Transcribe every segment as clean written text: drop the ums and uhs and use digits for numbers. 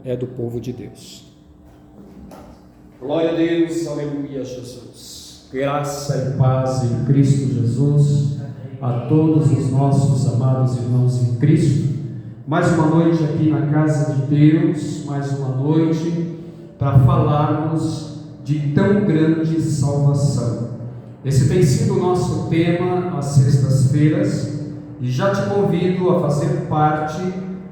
é do povo de Deus. Glória a Deus, aleluia, Jesus. Graça e paz em Cristo Jesus a todos os nossos amados irmãos em Cristo. Mais uma noite aqui na casa de Deus, mais uma noite para falarmos de tão grande salvação. Esse tem sido o nosso tema às sextas-feiras e já te convido a fazer parte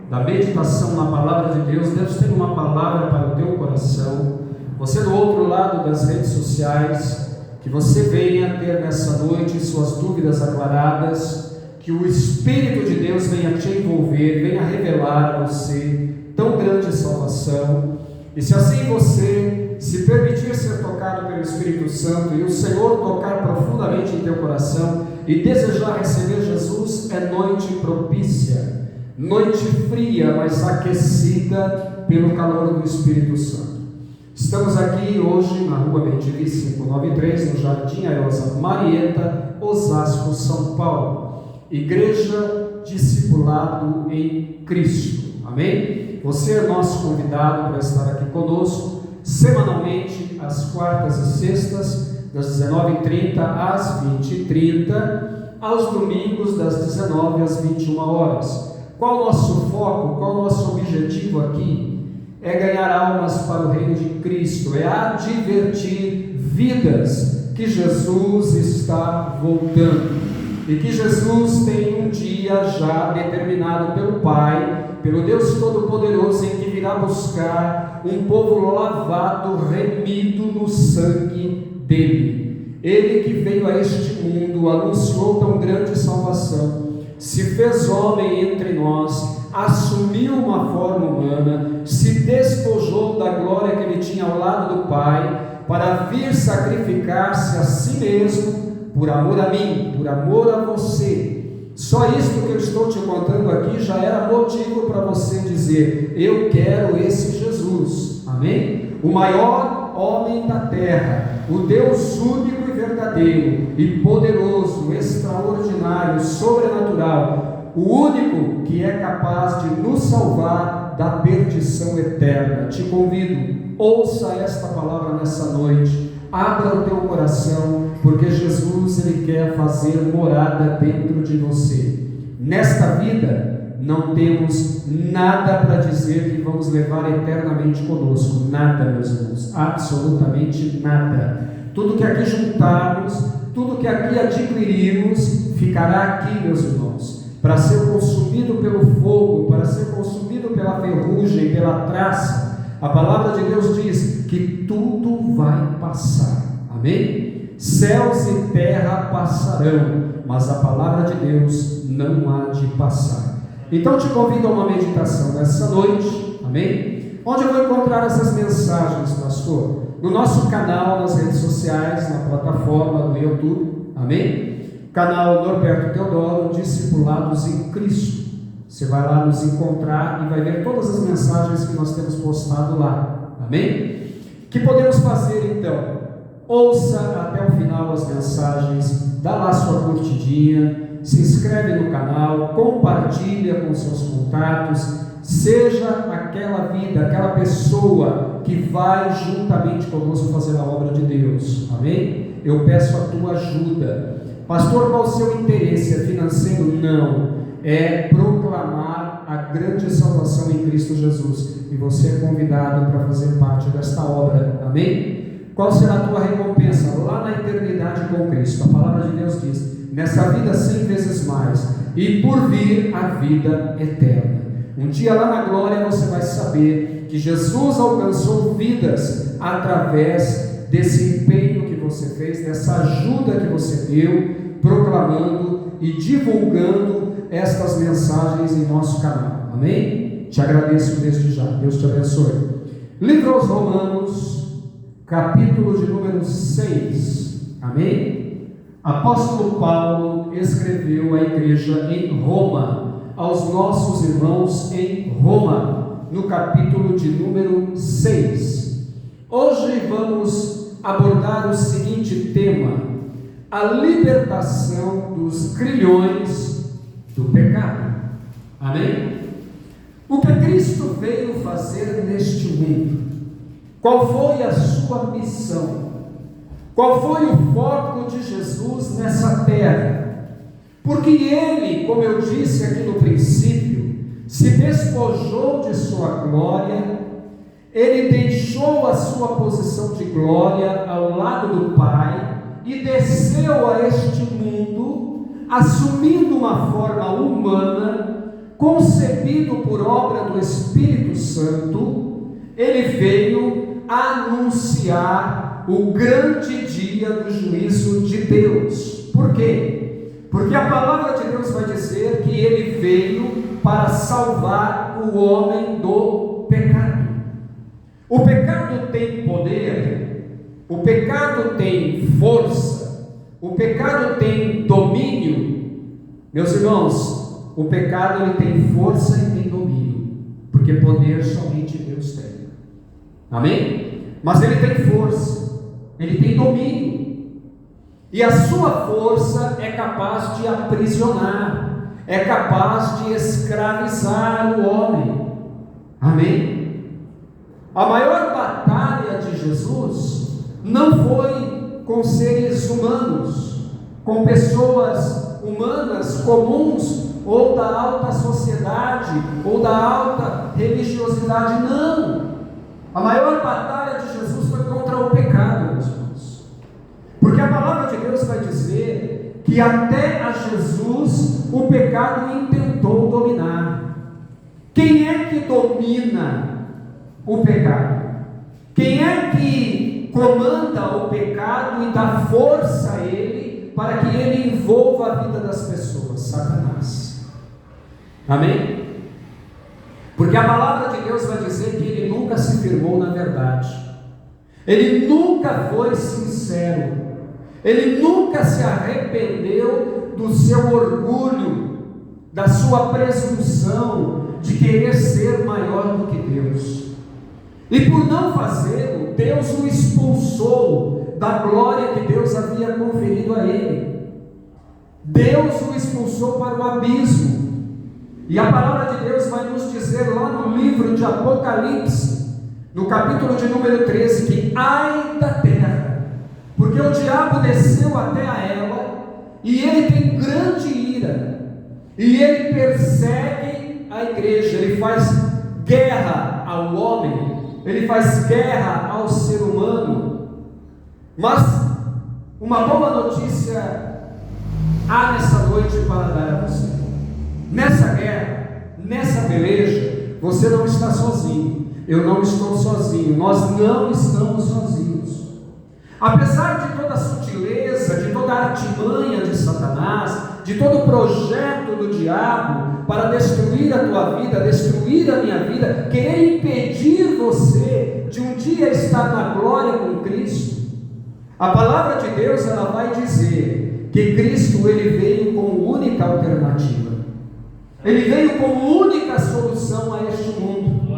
da meditação na palavra de Deus. Deus tem uma palavra para o teu coração. Você do outro lado das redes sociais, que você venha ter nessa noite suas dúvidas aclaradas, que o Espírito de Deus venha te envolver, venha revelar a você tão grande salvação. E se assim você se permitir ser tocado pelo Espírito Santo e o Senhor tocar profundamente em teu coração e desejar receber Jesus, é noite propícia, noite fria, mas aquecida pelo calor do Espírito Santo. Estamos aqui hoje na rua Bentivi 593, no Jardim Arosa Marieta, Osasco, São Paulo. Igreja Discipulado em Cristo. Amém? Você é nosso convidado para estar aqui conosco semanalmente, às quartas e sextas, das 19h30 às 20h30, aos domingos das 19 às 21 horas. Qual o nosso foco? Qual o nosso objetivo aqui? É ganhar almas para o reino de Cristo, é advertir vidas que Jesus está voltando e que Jesus tem um dia já determinado pelo Pai, pelo Deus Todo-Poderoso, em que virá buscar um povo lavado, remido no sangue dele. Ele que veio a este mundo, anunciou tão grande salvação, se fez homem entre nós, assumiu uma forma humana, se despojou da glória que ele tinha ao lado do Pai, para vir sacrificar-se a si mesmo, por amor a mim, por amor a você. Só isto que eu estou te contando aqui já era motivo para você dizer: eu quero esse Jesus, amém? O maior homem da terra, o Deus único e verdadeiro, e poderoso, extraordinário, sobrenatural, o único que é capaz de nos salvar da perdição eterna. Te convido, ouça esta palavra nessa noite, abra o teu coração, porque Jesus, ele quer fazer morada dentro de você. Nesta vida, não temos nada para dizer que vamos levar eternamente conosco, nada, meus irmãos, absolutamente nada. Tudo que aqui juntarmos, tudo que aqui adquirirmos, ficará aqui, meus irmãos, para ser consumido pelo fogo, para ser consumido pela ferrugem, pela traça. A palavra de Deus diz que tudo vai passar, amém? Céus e terra passarão, mas a palavra de Deus não há de passar. Então te convido a uma meditação nessa noite, amém? Onde eu vou encontrar essas mensagens, pastor? No nosso canal, nas redes sociais, na plataforma do YouTube, amém? Canal Norberto Teodoro, Discipulados em Cristo. Você vai lá nos encontrar e vai ver todas as mensagens que nós temos postado lá, amém? O que podemos fazer então? Ouça até o final as mensagens, dá lá sua curtidinha, se inscreve no canal, compartilha com seus contatos, seja aquela vida, aquela pessoa que vai juntamente conosco fazer a obra de Deus, amém? Eu peço a tua ajuda. Pastor, qual o seu interesse? É financeiro? Não, é proclamar a grande salvação em Cristo Jesus, e você é convidado para fazer parte desta obra, amém? Qual será a tua recompensa? Lá na eternidade com Cristo. A palavra de Deus diz: nessa vida 100 vezes mais, e por vir a vida eterna. Um dia lá na glória você vai saber que Jesus alcançou vidas através desse empenho que você fez, dessa ajuda que você deu, proclamando e divulgando estas mensagens em nosso canal, amém? Te agradeço desde já, Deus te abençoe. Livro aos Romanos, capítulo de número 6, amém? Apóstolo Paulo escreveu à igreja em Roma, aos nossos irmãos em Roma, no capítulo de número 6. Hoje vamos abordar o seguinte tema: a libertação dos grilhões do pecado, amém? O que Cristo veio fazer neste mundo? Qual foi a sua missão? Qual foi o foco de Jesus nessa terra? Porque Ele, como eu disse aqui no princípio, se despojou de sua glória, Ele deixou a sua posição de glória ao lado do Pai e desceu a este mundo, assumindo uma forma humana, concebido por obra do Espírito Santo. Ele veio anunciar o grande dia do juízo de Deus. Por quê? Porque a palavra de Deus vai dizer que Ele veio para salvar o homem do pecado. O pecado tem poder, o pecado tem força, o pecado tem domínio. Meus irmãos, o pecado ele tem força e tem domínio, porque poder somente Deus tem. Amém? Mas ele tem força, ele tem domínio, e a sua força é capaz de aprisionar, é capaz de escravizar o homem. Amém? A maior batalha de Jesus não foi com seres humanos, com pessoas humanas comuns, ou da alta sociedade, ou da alta religiosidade, não. A maior batalha de Jesus foi contra o pecado, meus irmãos. Porque a palavra de Deus vai dizer que até a Jesus o pecado intentou dominar. Quem é que domina o pecado? Quem é que comanda o pecado e dá força a ele para que ele envolva a vida das pessoas? Satanás. Amém? Porque a palavra de Deus vai dizer que ele nunca se firmou na verdade, ele nunca foi sincero, ele nunca se arrependeu do seu orgulho, da sua presunção de querer ser maior do que Deus. E por não fazê-lo, Deus o expulsou da glória que Deus havia conferido a ele. Deus o expulsou para o abismo. E a palavra de Deus vai nos dizer lá no livro de Apocalipse, no capítulo de número 13, que ai da terra, porque o diabo desceu até a ela, e ele tem grande ira, e ele persegue a igreja, ele faz guerra ao homem, ele faz guerra ao ser humano. Mas uma boa notícia há nessa noite para dar a você. Nessa guerra, nessa peleja, você não está sozinho, eu não estou sozinho, nós não estamos sozinhos. Apesar de toda a sutileza, de toda a artimanha de Satanás, de todo o projeto do diabo para destruir a tua vida, destruir a minha vida, querer impedir você de um dia estar na glória com Cristo, a palavra de Deus ela vai dizer que Cristo ele veio como única alternativa. Ele veio como única solução a este mundo.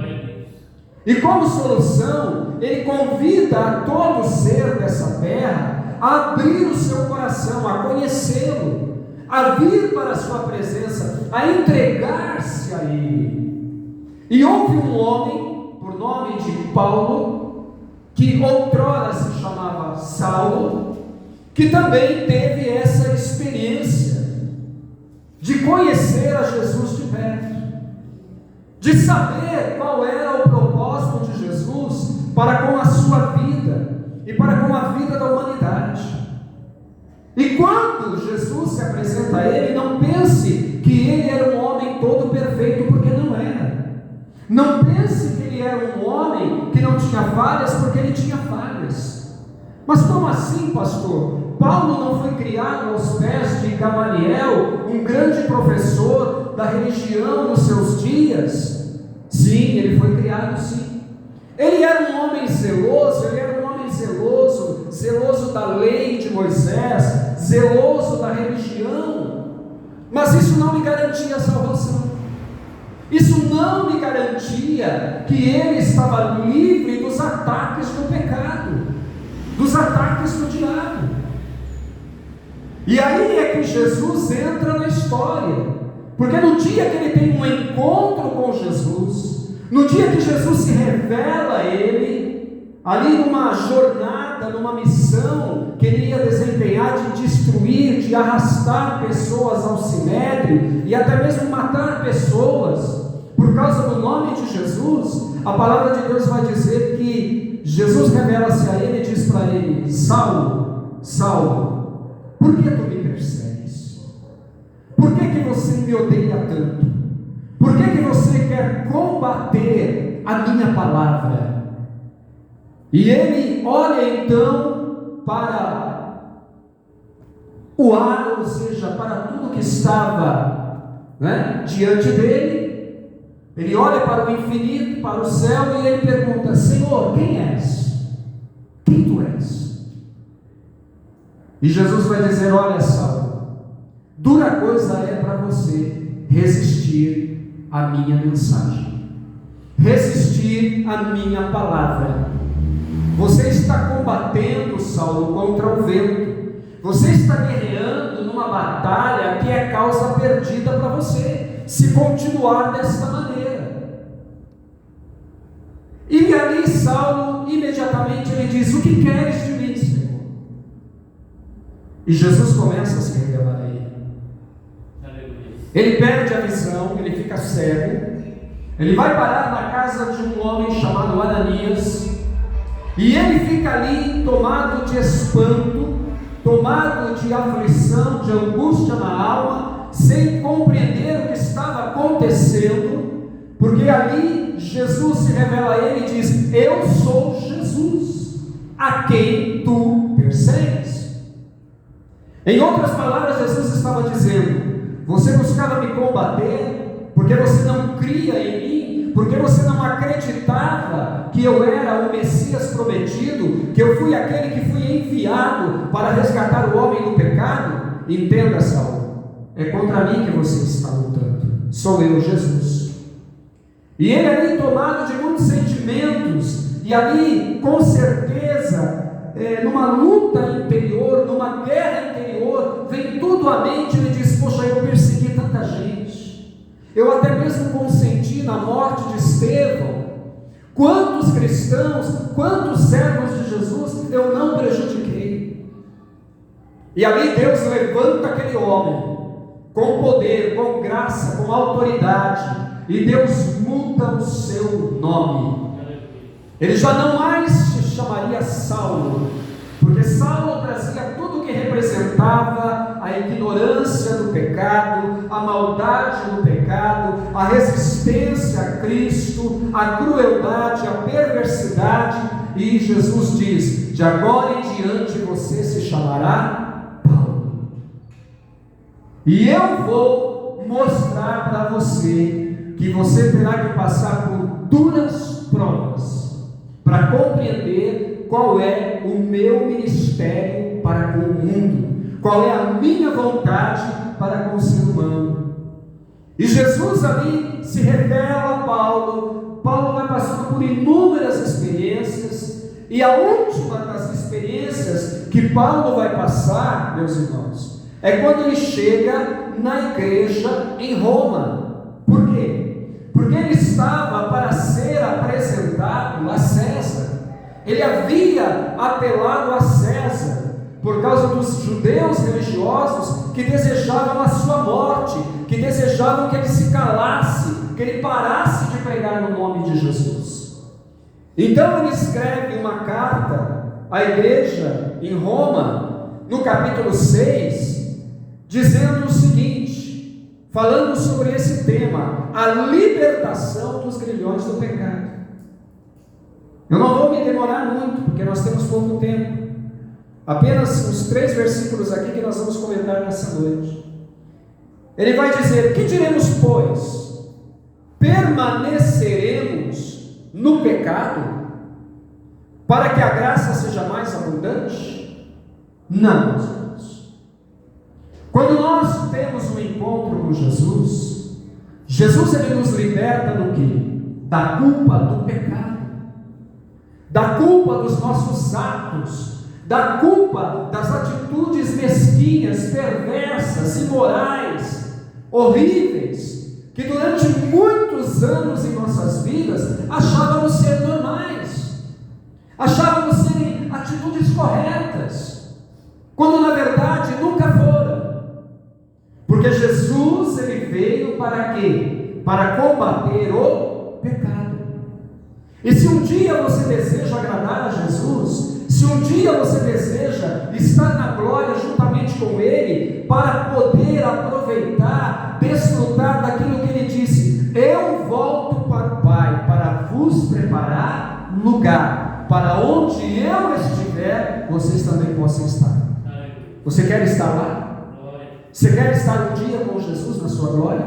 E como solução, Ele convida a todo ser dessa terra a abrir o seu coração, a conhecê-lo, a vir para a sua presença, a entregar-se a Ele. E houve um homem, por nome de Paulo, que outrora se chamava Saulo, que também teve essa experiência de conhecer a Jesus de perto, de saber qual era o propósito de Jesus para com a sua vida e para com a vida da humanidade. E quando Jesus se apresenta a ele, não pense que ele era um homem todo perfeito, porque não era. Não pense que ele era um homem que não tinha falhas, porque ele tinha falhas. Mas como assim, pastor? Paulo não foi criado aos pés de Gamaliel, um grande professor da religião nos seus dias? Sim, ele foi criado sim. Ele era um homem zeloso, zeloso da lei de Moisés, zeloso da religião, mas isso não lhe garantia a salvação. Isso não lhe garantia que ele estava livre dos ataques do pecado, dos ataques do diabo. E aí é que Jesus entra na história, Porque no dia que ele tem um encontro com Jesus, no dia que Jesus se revela a ele, ali numa jornada, numa missão que ele ia desempenhar de destruir, de arrastar pessoas ao sinédrio e até mesmo matar pessoas por causa do nome de Jesus, a palavra de Deus vai dizer que Jesus revela-se a ele e diz para ele: Saulo, Saulo, por que tu me persegues? Por que você me odeia tanto? Por que você quer combater a minha palavra? E ele olha então para o ar, ou seja, para tudo que estava, diante dele. Ele olha para o infinito, para o céu, e ele pergunta: Senhor, quem és? Quem tu és? E Jesus vai dizer: olha, Saulo, dura coisa é para você resistir à minha mensagem, resistir à minha palavra. Você está combatendo, Saulo, contra o vento. Você está guerreando numa batalha que é causa perdida para você, se continuar desta maneira. E ali Saulo, imediatamente ele diz: o que queres de mim, Senhor? E Jesus começa a se revelar a ele. Ele perde a visão, ele fica cego. Ele vai parar na casa de um homem chamado Ananias, e ele fica ali tomado de espanto, tomado de aflição, de angústia na alma, sem compreender o que estava acontecendo, porque ali Jesus se revela a ele e diz: eu sou Jesus, a quem tu persegues. Em outras palavras, Jesus estava dizendo: você buscava me combater, porque você não cria em mim, porque você não acreditava que eu era o Messias prometido, que eu fui aquele que fui enviado para resgatar o homem do pecado. Entenda, Saulo, é contra mim que você está lutando, sou eu, Jesus. E ele ali tomado de muitos sentimentos, e ali com certeza, numa luta interior, numa guerra interior, vem tudo à mente. Ele diz: poxa, eu persegui tanta gente, eu até mesmo consenti na morte de Estevão. Quantos cristãos, quantos servos de Jesus eu não prejudiquei? E ali Deus levanta aquele homem com poder, com graça, com autoridade, e Deus muda o seu nome. Ele já não mais se chamaria Saulo, porque Saulo trazia tudo o que representava a ignorância do pecado, a maldade do pecado, a resistência a Cristo, a crueldade, a perversidade. E Jesus diz: de agora em diante você se chamará Paulo, e eu vou mostrar para você que você terá que passar por duras provas para compreender qual é o meu ministério para com o mundo, qual é a minha vontade para com o ser humano. E Jesus ali se revela a Paulo. Paulo vai passando por inúmeras experiências, e a última das experiências que Paulo vai passar, meus irmãos, é quando ele chega na igreja em Roma. Por quê? Porque ele estava para ser apresentado a César. Ele havia apelado a César por causa dos judeus religiosos que desejavam a sua morte, que desejavam que ele se calasse, que ele parasse de pregar no nome de Jesus. Então ele escreve uma carta à igreja em Roma, no capítulo 6, dizendo o seguinte, falando sobre esse tema: a libertação dos grilhões do pecado. Eu não vou me demorar muito, porque nós temos pouco tempo. Apenas uns 3 versículos aqui que nós vamos comentar nessa noite. Ele vai dizer: que diremos, pois? Permaneceremos no pecado para que a graça seja mais abundante? Não, meus irmãos. Quando nós temos um encontro com Jesus, Jesus ele nos liberta do quê? Da culpa do pecado, da culpa dos nossos atos, da culpa das atitudes mesquinhas, perversas, imorais, horríveis, que durante muitos anos em nossas vidas achávamos ser normais, achávamos serem atitudes corretas, quando na verdade nunca foram, porque Jesus ele veio para quê? Para combater o pecado. E se um dia você deseja agradar a Jesus, se um dia você deseja estar na glória juntamente com Ele, para poder aproveitar, desfrutar daquilo que Ele disse: eu volto para o Pai, para vos preparar lugar, para onde eu estiver, vocês também possam estar. Você quer estar lá? Você quer estar um dia com Jesus na sua glória?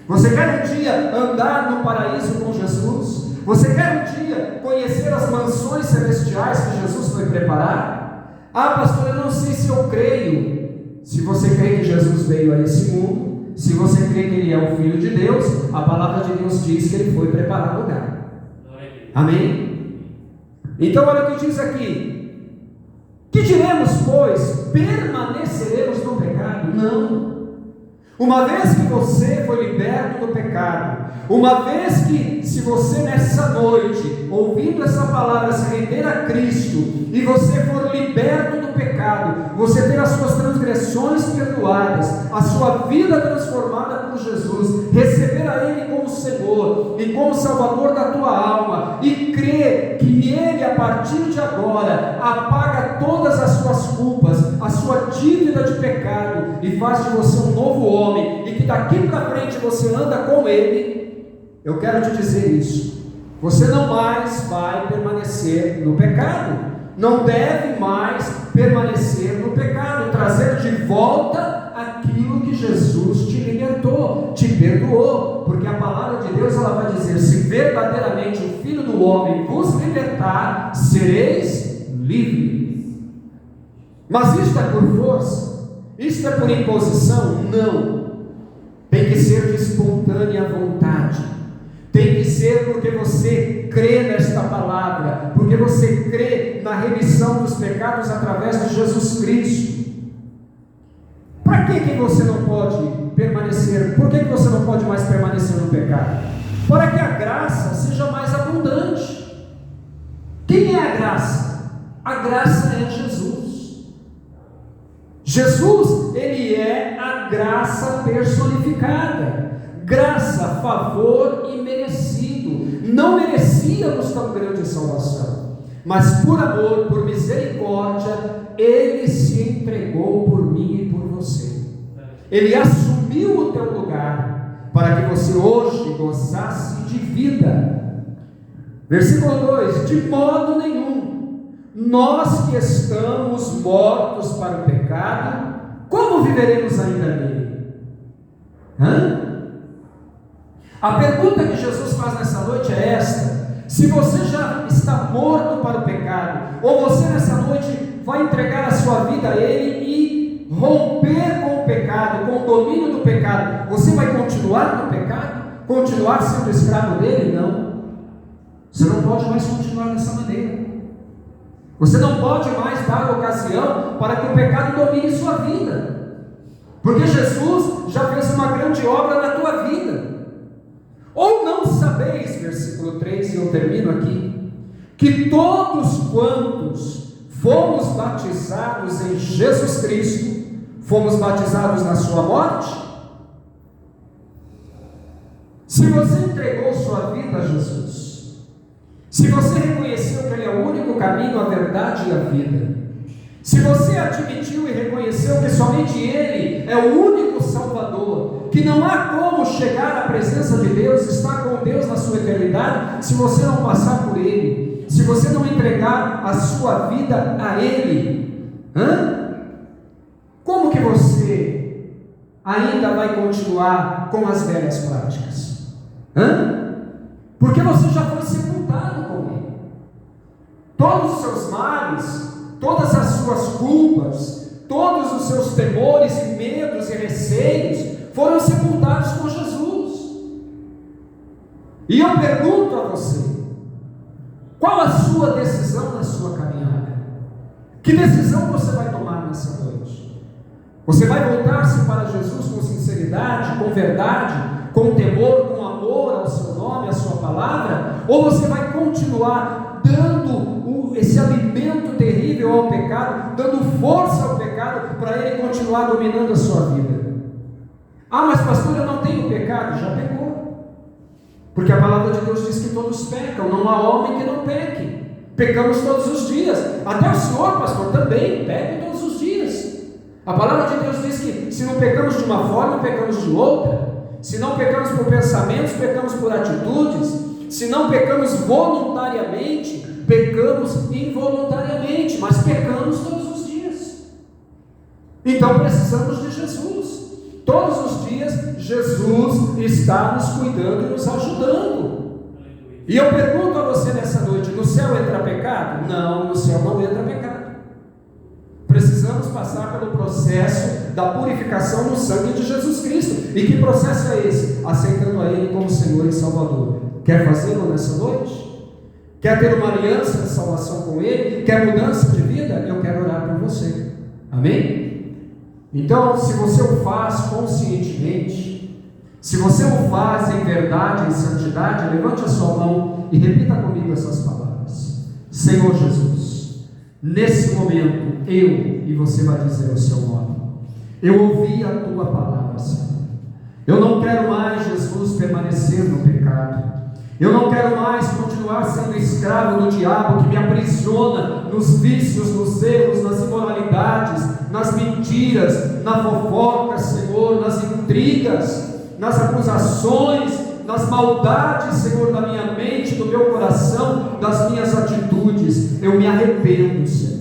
Você quer um dia andar no paraíso com Jesus? Você quer um dia conhecer as mansões celestiais que Jesus foi preparar? Ah, pastor, eu não sei se eu creio. Se você crê que Jesus veio a esse mundo, se você crê que Ele é o Filho de Deus, a palavra de Deus diz que Ele foi preparar lugar. Amém? Então olha o que diz aqui: que diremos, pois? Permaneceremos no pecado? Não. Uma vez que você foi liberto do pecado, uma vez que, se você nessa noite, ouvindo essa palavra, se render a Cristo, e você for liberto do pecado, você ter as suas transgressões perdoadas, a sua vida transformada por Jesus, receber a Ele como Senhor e como Salvador da tua alma, e crer que Ele, a partir de agora, apaga todas as suas culpas, a sua dívida de pecado, e faz de você um novo homem, e que daqui para frente você anda com Ele, eu quero te dizer isso: você não mais vai permanecer no pecado, não deve mais permanecer no pecado, trazer de volta aquilo que Jesus te libertou, te perdoou, porque a palavra de Deus ela vai dizer: se verdadeiramente o Filho do Homem vos libertar, sereis livres. Mas isto é por força? Isto é por imposição? Não. Tem que ser de espontânea vontade. Tem que ser porque você crê nesta palavra, porque você crê na remissão dos pecados através de Jesus Cristo. Para que você não pode permanecer? Por que você não pode mais permanecer no pecado? Para que a graça seja mais abundante. Quem é a graça? A graça é Jesus. Jesus, Ele é a graça personificada. Graça, favor e merecido. Não merecíamos tão grande salvação, mas por amor, por misericórdia, Ele se entregou por mim e por você. Ele assumiu o teu lugar, para que você hoje gozasse de vida. Versículo 2: de modo nenhum, nós que estamos mortos para o pecado, como viveremos ainda nele? A pergunta que Jesus faz nessa noite é esta: se você já está morto para o pecado, ou você nessa noite vai entregar a sua vida a Ele e romper com o pecado, com o domínio do pecado, você vai continuar no pecado? Continuar sendo escravo dele? Não. Você não pode mais continuar dessa maneira. Você não pode mais dar ocasião para que o pecado domine sua vida, porque Jesus já fez uma grande obra na tua vida. Ou não sabeis, versículo 3, e eu termino aqui, que todos quantos fomos batizados em Jesus Cristo, fomos batizados na sua morte? Se você entregou sua vida a Jesus, se você reconheceu que Ele é o único caminho, a verdade e a vida, se você admitiu e reconheceu que somente Ele é o único Salvador, que não há como chegar à presença de Deus, estar com Deus na sua eternidade, se você não passar por Ele, se você não entregar a sua vida a Ele, como que você ainda vai continuar com as velhas práticas? Porque você já foi sepultado com Ele. Todos os seus males, todas as suas culpas, todos os seus temores e medos e receios foram sepultados com Jesus. E eu pergunto a você: qual a sua decisão na sua caminhada? Que decisão você vai tomar nessa noite? Você vai voltar-se para Jesus com sinceridade, com verdade, com temor, com amor ao seu nome, à sua palavra? Ou você vai continuar dando esse alimento terrível ao pecado, dando força ao pecado para ele continuar dominando a sua vida? Ah, mas pastor, eu não tenho pecado. Já pecou, porque a palavra de Deus diz que todos pecam, não há homem que não peque. Pecamos todos os dias. Até o senhor, pastor, também peca todos os dias. A palavra de Deus diz que se não pecamos de uma forma, pecamos de outra. Se não pecamos por pensamentos, pecamos por atitudes. Se não pecamos voluntariamente, pecamos involuntariamente, mas pecamos todos os dias. Então precisamos de Jesus. Todos os dias Jesus está nos cuidando e nos ajudando. E eu pergunto a você nessa noite: no céu entra pecado? Não, no céu não entra pecado. Precisamos passar pelo processo da purificação no sangue de Jesus Cristo. E que processo é esse? Aceitando a Ele como Senhor e Salvador. Quer fazê-lo nessa noite? Quer ter uma aliança de salvação com Ele? Quer mudança de vida? Eu quero orar por você. Amém? Então, se você o faz conscientemente, se você o faz em verdade, em santidade, levante a sua mão e repita comigo essas palavras: Senhor Jesus, nesse momento, e você vai dizer o seu nome, eu ouvi a tua palavra, Senhor. Eu não quero mais, Jesus, permanecer no pecado. Eu não quero mais continuar sendo escravo do diabo que me aprisiona nos vícios, nos erros, nas imoralidades, nas mentiras, na fofoca, Senhor, nas intrigas, nas acusações, nas maldades, Senhor, da minha mente, do meu coração, das minhas atitudes. Eu me arrependo, Senhor.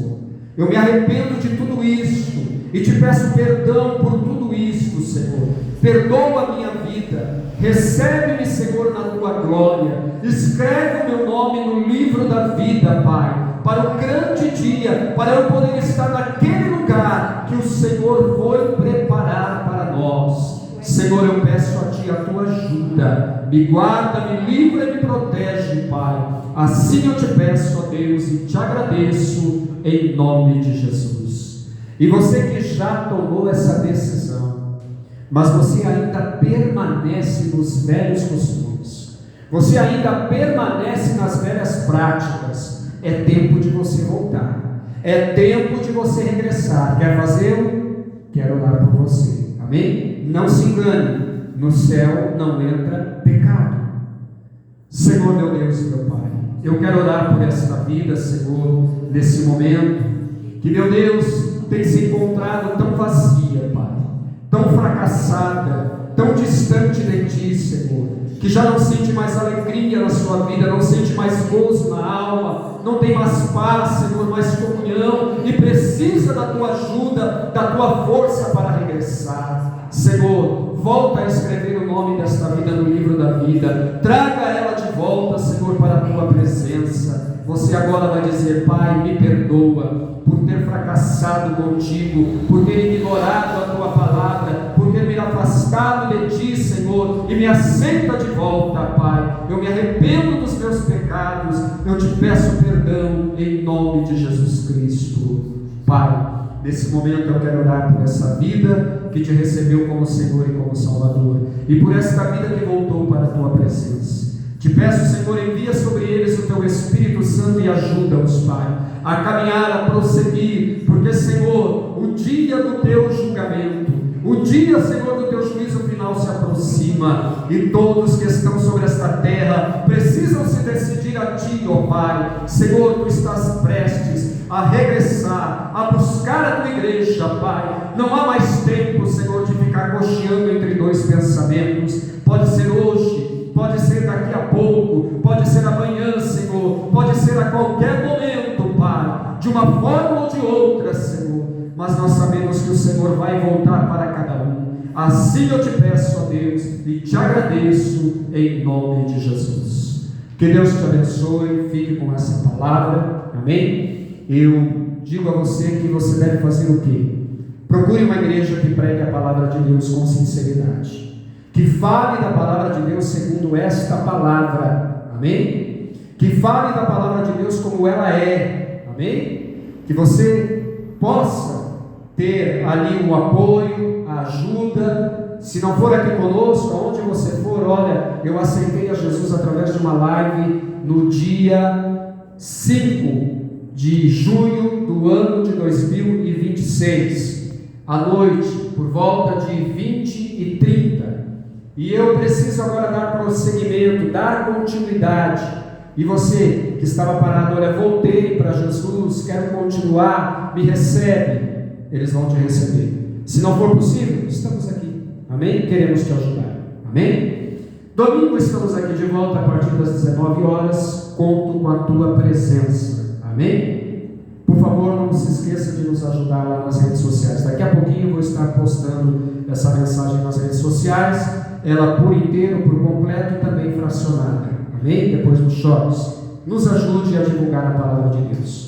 Eu me arrependo de tudo isso e te peço perdão por tudo isso, Senhor. Perdoa a minha vida, recebe-me, Senhor, na tua glória, escreve o meu nome no livro da vida, Pai, para o grande dia, para eu poder estar naquele lugar que o Senhor foi preparar para nós. Senhor, eu peço a Ti a Tua ajuda, me guarda, me livra e me protege, Pai. Assim eu te peço, ó Deus, e te agradeço em nome de Jesus. E você que já tomou essa decisão, mas você ainda permanece nos velhos costumes, você ainda permanece nas velhas práticas, é tempo de você voltar, é tempo de você regressar. Quer fazê-lo? Quero orar por você, amém? Não se engane, no céu não entra pecado. Senhor, meu Deus e meu Pai, eu quero orar por esta vida, Senhor, nesse momento, que, meu Deus, tem se encontrado tão vazia, Pai, tão fracassada, tão distante de Ti, Senhor, que já não sente mais alegria na sua vida, não sente mais gozo na alma, não tem mais paz, Senhor, mais comunhão, e precisa da Tua ajuda, da Tua força para regressar. Senhor, volta a escrever o nome desta vida no livro da vida, traga ela de volta, Senhor, para a Tua presença. Você agora vai dizer: Pai, me perdoa por ter fracassado contigo, por ter ignorado a Tua palavra, por ter me afastado de Ti, Senhor, e me aceita de volta, Pai. Eu me arrependo dos meus pecados, eu te peço perdão em nome de Jesus Cristo. Pai, nesse momento eu quero orar por essa vida que Te recebeu como Senhor e como Salvador, e por esta vida que voltou para a Tua presença. Te peço, Senhor, envia sobre eles o Teu Espírito Santo e ajuda-os, Pai, a caminhar, a prosseguir, porque, Senhor, o dia do Teu julgamento, o dia, Senhor, do Teu juízo final se aproxima, e todos que estão sobre esta terra precisam se decidir a Ti, ó Pai. Senhor, Tu estás prestes a regressar, a buscar a Tua igreja, Pai. Não há mais tempo, Senhor, de ficar cocheando entre dois pensamentos. Pode ser hoje, pode ser daqui a pouco, pode ser amanhã, Senhor, pode ser a qualquer momento, Pai, de uma forma ou de outra, Senhor, mas nós sabemos que o Senhor vai voltar para cada um. Assim eu te peço, ó Deus, e te agradeço em nome de Jesus. Que Deus te abençoe, fique com essa palavra, amém? Eu digo a você que você deve fazer o quê? Procure uma igreja que pregue a palavra de Deus com sinceridade, que fale da palavra de Deus segundo esta palavra, amém? Que fale da palavra de Deus como ela é, amém? Que você possa ter ali o apoio, a ajuda. Se não for aqui conosco, aonde você for, olha, eu aceitei a Jesus através de uma live no dia 5 de junho do ano de 2026, à noite, por volta de 20h30. E eu preciso agora dar prosseguimento, dar continuidade. E você que estava parado, olha, voltei para Jesus, quero continuar, me recebe. Eles vão te receber. Se não for possível, estamos aqui. Amém? Queremos te ajudar. Amém? Domingo estamos aqui de volta a partir das 19 horas. Conto com a tua presença. Amém? Por favor, não se esqueça de nos ajudar lá nas redes sociais. Daqui a pouquinho eu vou estar postando essa mensagem nas redes sociais. Ela por inteiro, por completo e também fracionada. Amém? Depois nos shorts. Nos ajude a divulgar a palavra de Deus.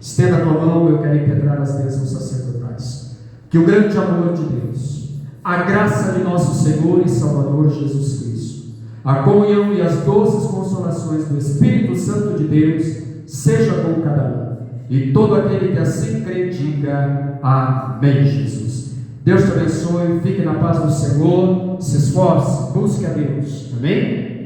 Estenda a tua mão, eu quero impetrar as bênçãos sacerdotais. Que o grande amor de Deus, a graça de nosso Senhor e Salvador Jesus Cristo, a comunhão e as doces consolações do Espírito Santo de Deus, seja com cada um. E todo aquele que assim crê, diga amém, Jesus. Deus te abençoe, fique na paz do Senhor, se esforce, busque a Deus. Amém?